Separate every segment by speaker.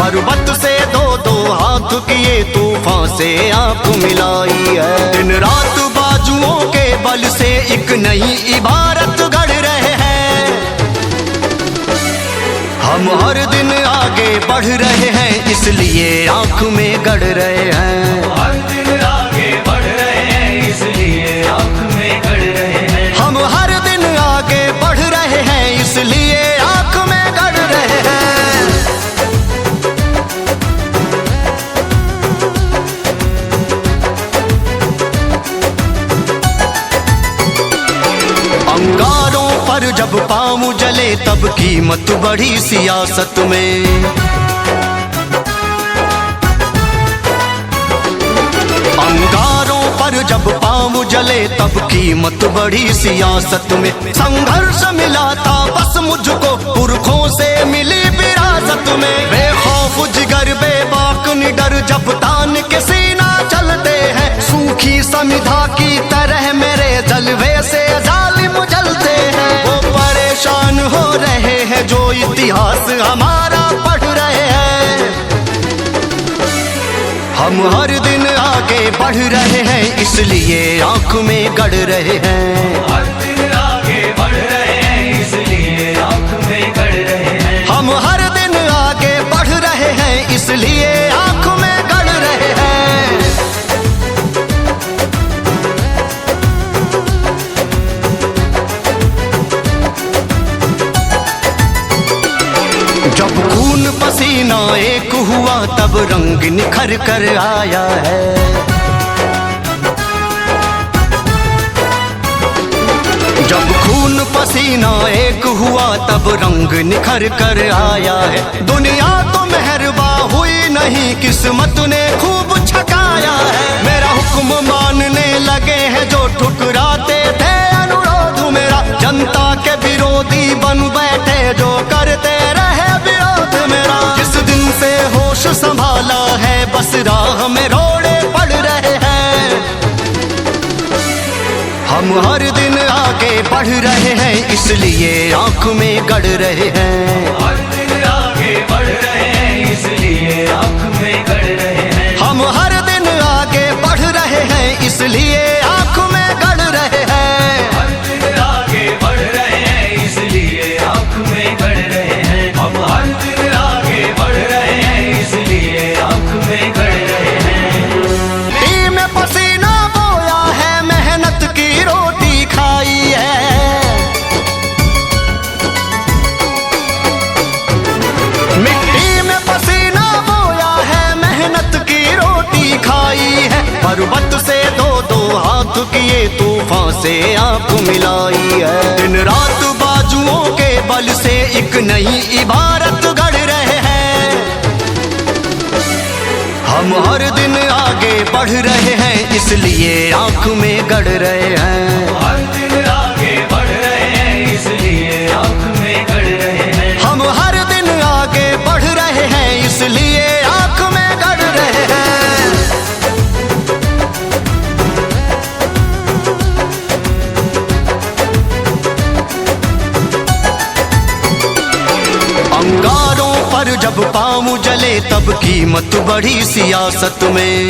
Speaker 1: पर्वत से दो दो हाथ किए तूफान से आंख मिलाई है। दिन रात बाजुओं के बल से एक नई इबारत गढ़ रहे हैं। हम हर दिन आगे बढ़ रहे हैं इसलिए आंख में गढ़ रहे हैं।
Speaker 2: हर दिन आगे बढ़ रहे हैं इसलिए आंख में गढ़ रहे हैं।
Speaker 1: हम हर दिन आगे बढ़ रहे हैं इसलिए आंख में गढ़ रहे हैं। अंगारों पर जब पाँव जले तब कीमत बढ़ी सियासत में। अंगारों पर जब पाँव जले तब कीमत बढ़ी सियासत में। संघर्ष मिला था बस मुझको पुरखों से मिली विरासत में। बेखौफ जिगर बेबाक निडर जब तान के सीना चलते हैं। सूखी समिधा की तरह मेरे जलवे से जालिम जलते हैं। वो परेशान हो रहे हैं जो इतिहास हमारा पढ़ रहे हैं। हम हर दिन आगे बढ़ रहे हैं इसलिए आंख में गढ़ रहे हैं।
Speaker 2: हर दिन आगे बढ़ रहे हैं इसलिए आंख में गढ़ रहे हैं।
Speaker 1: हम हर दिन आगे बढ़ रहे हैं इसलिए आंख में गढ़ रहे हैं। जब खून पसीना एक हुआ तब रंग निखर कर आया है। जब खून पसीना एक हुआ तब रंग निखर कर आया है। दुनिया तो मेहरबा हुई नहीं किस्मत ने खूब छकाया है। मेरा हुक्म मानने लगे हैं जो ठुकराते थे अनुरोध मेरा। जनता के विरोधी बन बैठे जो करते रहे विरोध मेरा। जिस दिन से होश संभाला है बस राह में रोड़े पड़ रहे हैं। हम हर दिन आगे बढ़ रहे हैं इसलिए आंख में गढ़ रहे हैं।
Speaker 2: हर दिन आगे बढ़ रहे हैं इसलिए आंख में गढ़ रहे हैं।
Speaker 1: हम हर दिन आगे बढ़ रहे हैं इसलिए आंख में गढ़ रहे हैं।
Speaker 2: हर दिन आगे बढ़ रहे हैं इसलिए आंख में गढ़ रहे हैं। हम हर दिन आगे बढ़ रहे हैं इसलिए आंख में गढ़ रहे हैं।
Speaker 1: मिट्टी में पसीना बोया है मेहनत की रोटी खाई है। मिट्टी में पसीना बोया है मेहनत की रोटी खाई है। पर्वत से दो दो हाथ किए तूफान से आंख मिलाई है। दिन रात बाजुओं के बल से एक नई इबारत गढ़ रहे हैं। हम हर दिन आगे बढ़ रहे हैं इसलिए आंख में गढ़ रहे हैं।
Speaker 2: हर दिन आगे बढ़ रहे हैं इसलिए आंख में गढ़ रहे हैं।
Speaker 1: हम हर दिन आगे बढ़ रहे हैं इसलिए आंख में गढ़ रहे हैं। अंगारों पर जब पाँव जले तब कीमत बढ़ी सियासत में।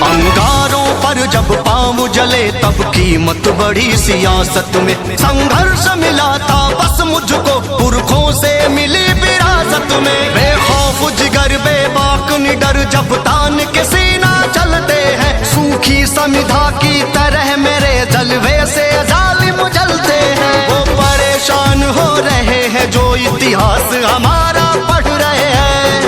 Speaker 1: अंगारों पर जब पाँव जले तब कीमत बढ़ी सियासत में। संघर्ष मिला था बस मुझको पुरखों से मिली विरासत में। बेखौफ जिगर बेबाक निडर जब तान के सीना चलते हैं। सूखी समिधा की तरह मेरे जलवे से जालिम जलते हैं। वो परेशान हो रहे हैं जो इतिहास हमारा पढ़ रहे हैं।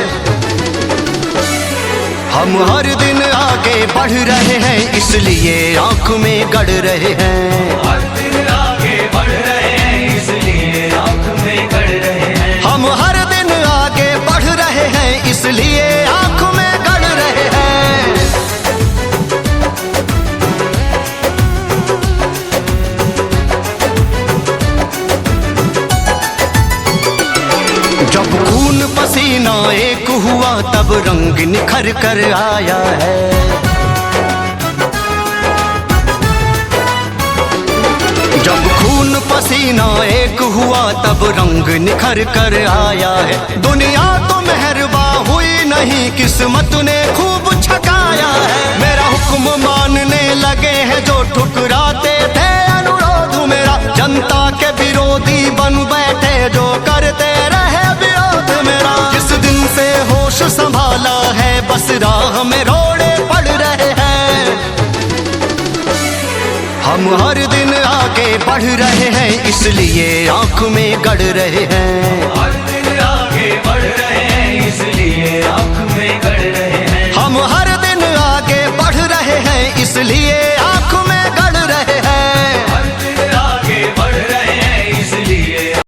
Speaker 1: हम हर दिन आगे बढ़ रहे हैं इसलिए आंख में गढ़ रहे हैं।
Speaker 2: हर दिन आगे बढ़ रहे हैं इसलिए आंख में गढ़ रहे हैं।
Speaker 1: हम हर दिन आगे बढ़ रहे हैं इसलिए आंख में गढ़ रहे हैं। जब खून पसीना एक हुआ तब रंग निखर कर आया है। जब खून पसीना एक हुआ तब रंग निखर कर आया है। दुनिया तो मेहरबा हुई नहीं, किस्मत ने खूब छकाया है। मेरा हुक्म मानने लगे हैं जो ठुकराते थे अनुरोध मेरा, जनता के विरोधी बन बैठे जो करते रहे विरोध मेरा। जिस दिन से होश संभाला है बस राह में रोड़े पड़ रहे हैं। हम हर दिन आगे बढ़ रहे हैं इसलिए आंख में गड़ रहे हैं।
Speaker 2: हर दिन आगे बढ़ रहे हैं इसलिए आंख में गड़ रहे हैं।
Speaker 1: हम हर दिन आगे बढ़ रहे हैं इसलिए